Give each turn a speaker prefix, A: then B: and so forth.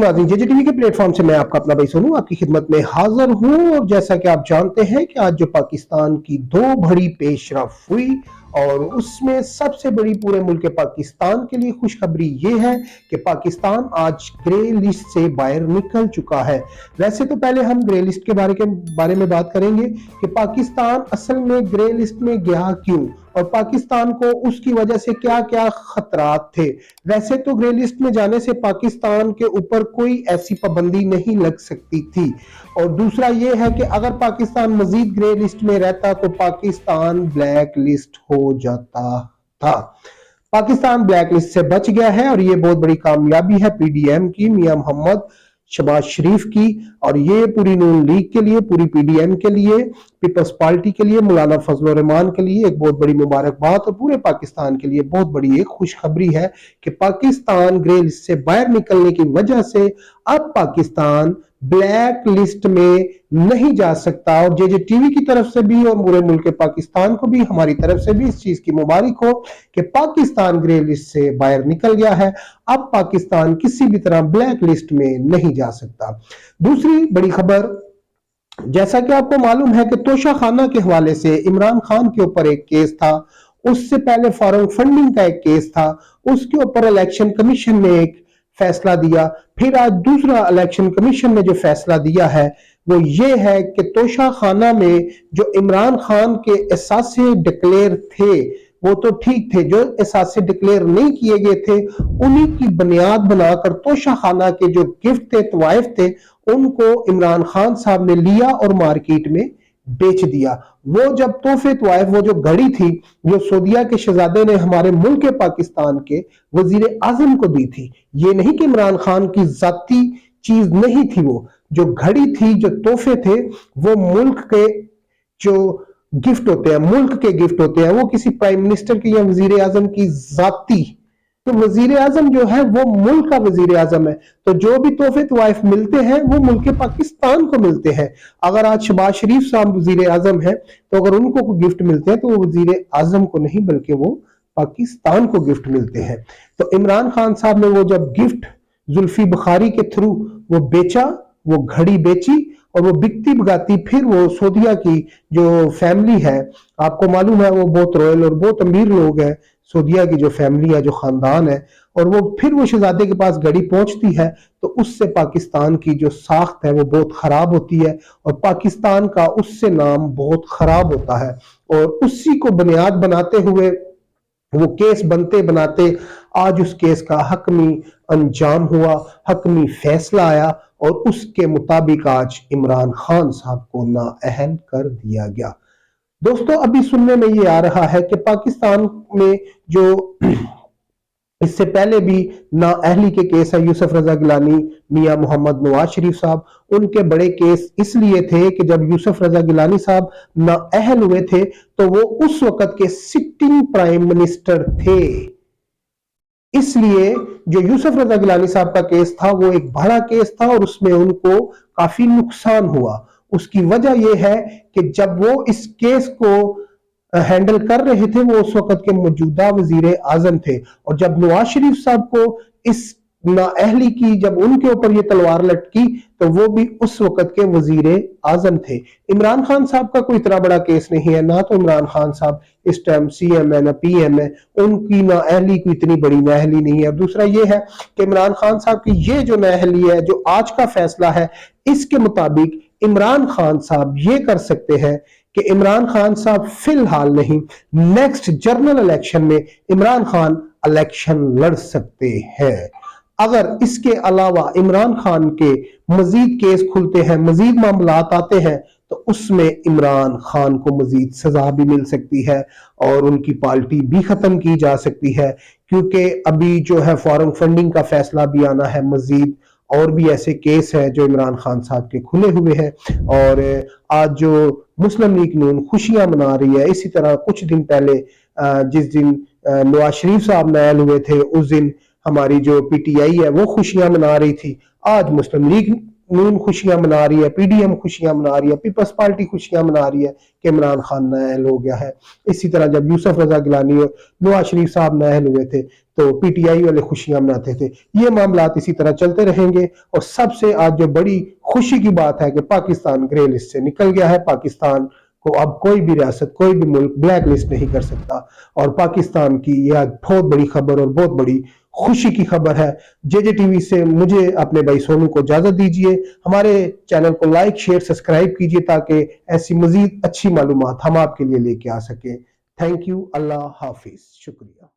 A: नाज़रीन, JJ TV के platform से मैं आपका अपना भाई सोनू आपकी खिदमत में हाजिर हूं। और जैसा कि आप जानते हैं कि आज जो पाकिस्तान की दो बड़ी पेशरफ हुई और उसमें सबसे बड़ी पूरे मुल्क पाकिस्तान के लिए खुशखबरी ये है कि पाकिस्तान आज ग्रे लिस्ट से बाहर निकल चुका है। वैसे तो पहले हम ग्रे लिस्ट के बारे में बात करेंगे कि पाकिस्तान असल में ग्रे लिस्ट में गया क्यों और पाकिस्तान को उसकी वजह से क्या क्या खतरात थे। वैसे तो ग्रे लिस्ट में जाने से पाकिस्तान के ऊपर कोई ऐसी पाबंदी नहीं लग सकती थी और दूसरा ये है कि अगर पाकिस्तान मजीद ग्रे लिस्ट में रहता तो पाकिस्तान ब्लैक लिस्ट हो जाता था। पाकिस्तान ब्लैक लिस्ट से बच गया है और ये बहुत बड़ी कामयाबी है पीडीएम की, मियां मोहम्मद शहबाज शरीफ की, और ये पूरी नून लीग के लिए, पूरी पीडीएम के लिए, पीपल्स पार्टी के लिए, मौलाना फजल रहमान के लिए एक बहुत बड़ी मुबारकबाद और पूरे पाकिस्तान के लिए बहुत बड़ी एक खुशखबरी है कि पाकिस्तान ग्रे लिस्ट से बाहर निकलने की वजह से अब पाकिस्तान ब्लैक लिस्ट में नहीं जा सकता। और जेजे टीवी की तरफ से भी और पूरे मुल्क पाकिस्तान को भी, हमारी तरफ से भी इस चीज की मुबारक हो कि पाकिस्तान ग्रे लिस्ट से बाहर निकल गया है। अब पाकिस्तान किसी भी तरह ब्लैक लिस्ट में नहीं जा सकता। दूसरी बड़ी खबर, जैसा कि आपको मालूम है कि तोशा खाना के हवाले से इमरान खान के ऊपर एक केस था, उससे पहले फॉरेन फंडिंग का एक केस था, उसके ऊपर इलेक्शन कमीशन ने एक फैसला दिया। फिर आज दूसरा इलेक्शन कमीशन ने जो फैसला दिया है वो ये है कि तोशा खाना में जो इमरान खान के एहसासे डिक्लेयर थे वो तो ठीक थे, जो एहसासे डिक्लेयर नहीं किए गए थे उन्हीं की बुनियाद बनाकर तोशा खाना के जो गिफ्ट थे, तवाइफ थे, उनको इमरान खान साहब ने लिया और मार्केट में बेच दिया। वो जब तोहफे तवाइफ, वो जो घड़ी थी जो सऊदीया के शहजादे ने हमारे मुल्क पाकिस्तान के वजीर आजम को दी थी, ये नहीं कि इमरान खान की जाती चीज नहीं थी, वो जो घड़ी थी, जो तोहफे थे, वो मुल्क के जो गिफ्ट होते हैं, मुल्क के गिफ्ट होते हैं, वो किसी प्राइम मिनिस्टर की या वजीर आजम की जाती, तो वजीर आजम जो है वो मुल्क का वजीर आजम है, तो जो भी तोहफे तवाइफ मिलते हैं वो मुल्क पाकिस्तान को मिलते हैं। अगर आज शहबाज शरीफ साहब वजीर आजम है तो अगर उनको कोई गिफ्ट मिलते हैं तो वो वजीर आजम को नहीं बल्कि वो पाकिस्तान को गिफ्ट मिलते हैं। तो इमरान खान साहब ने वो जब गिफ्ट जुल्फी बुखारी के थ्रू वो बेचा, वो घड़ी बेची और वो बिकती बगाती फिर वो सऊदीया की जो फैमिली है, आपको मालूम है वो बहुत रॉयल और बहुत अमीर लोग हैं, सऊदीया की जो फैमिली है, जो खानदान है, और वो फिर वो शहजादे के पास घड़ी पहुंचती है तो उससे पाकिस्तान की जो साख्त है वो बहुत खराब होती है और पाकिस्तान का उससे नाम बहुत खराब होता है। और उसी को बुनियाद बनाते हुए वो केस बनते बनाते आज उस केस का हकमी अंजाम हुआ, हकमी फैसला आया और उसके मुताबिक आज इमरान खान साहब को नाअहल कर दिया गया। दोस्तों, अभी सुनने में ये आ रहा है कि पाकिस्तान में जो इससे पहले भी नाअहली के केस है, यूसुफ रजा गिलानी, मियां मोहम्मद नवाज शरीफ साहब, उनके बड़े केस इसलिए थे कि जब यूसुफ रजा गिलानी साहब नाअहल हुए थे तो वो उस वक्त के सिटिंग प्राइम मिनिस्टर थे, इसलिए जो यूसुफ रजा गिलानी साहब का केस था वो एक बड़ा केस था और उसमें उनको काफी नुकसान हुआ। उसकी वजह यह है कि जब वो इस केस को हैंडल कर रहे थे वो उस वक्त के मौजूदा वजीर आजम थे और जब नवाज शरीफ साहब को इस नाअहली की, जब उनके ऊपर ये तलवार लटकी तो वो भी उस वक्त के वजीर आजम थे। इमरान खान साहब का कोई इतना बड़ा केस नहीं है, ना तो इमरान खान साहब इस टाइम सीएम है ना पीएम है, उनकी नाअहली कोई इतनी बड़ी नाअहली नहीं है। दूसरा ये है कि इमरान खान साहब की ये जो नाअहली है, जो आज का फैसला है, इसके मुताबिक इमरान खान साहब ये कर सकते हैं कि इमरान खान साहब फिलहाल नहीं, नेक्स्ट जनरल इलेक्शन में इमरान खान इलेक्शन लड़ सकते हैं। अगर इसके अलावा इमरान खान के मजीद केस खुलते हैं, मजीद मामलात आते हैं तो उसमें इमरान खान को मजीद सजा भी मिल सकती है और उनकी पार्टी भी खत्म की जा सकती है, क्योंकि अभी जो है फॉरेन फंडिंग का फैसला भी आना है, मजीद और भी ऐसे केस हैं जो इमरान खान साहब के खुले हुए हैं। और आज जो मुस्लिम लीग नून खुशियां मना रही है, इसी तरह कुछ दिन पहले जिस दिन नवाज शरीफ साहब नाअहल हुए थे उस दिन हमारी जो पीटीआई है वो खुशियां मना रही थी, आज मुस्लिम लीग नून खुशियां मना रही है, पीडीएम खुशियां मना रही है, पीपल्स पार्टी खुशियां मना रही है कि इमरान खान नाअहल हो गया है। इसी तरह जब यूसुफ रजा गिलानी और नवाज शरीफ साहब नाअहल हुए थे तो पीटीआई वाले खुशियां मनाते थे। ये मामलात इसी तरह चलते रहेंगे। और सबसे आज जो बड़ी खुशी की बात है कि पाकिस्तान ग्रे लिस्ट से निकल गया है। पाकिस्तान को अब कोई भी रियासत, कोई भी मुल्क ब्लैक लिस्ट नहीं कर सकता। और पाकिस्तान की यह बहुत बड़ी खबर और बहुत बड़ी खुशी की खबर है। जेजे टीवी से मुझे अपने भाई सोनू को इजाजत दीजिए। हमारे चैनल को लाइक, शेयर, सब्सक्राइब कीजिए ताकि ऐसी मजीद अच्छी मालूमात हम आपके लिए लेके आ सके। Thank you. अल्लाह हाफिज। शुक्रिया।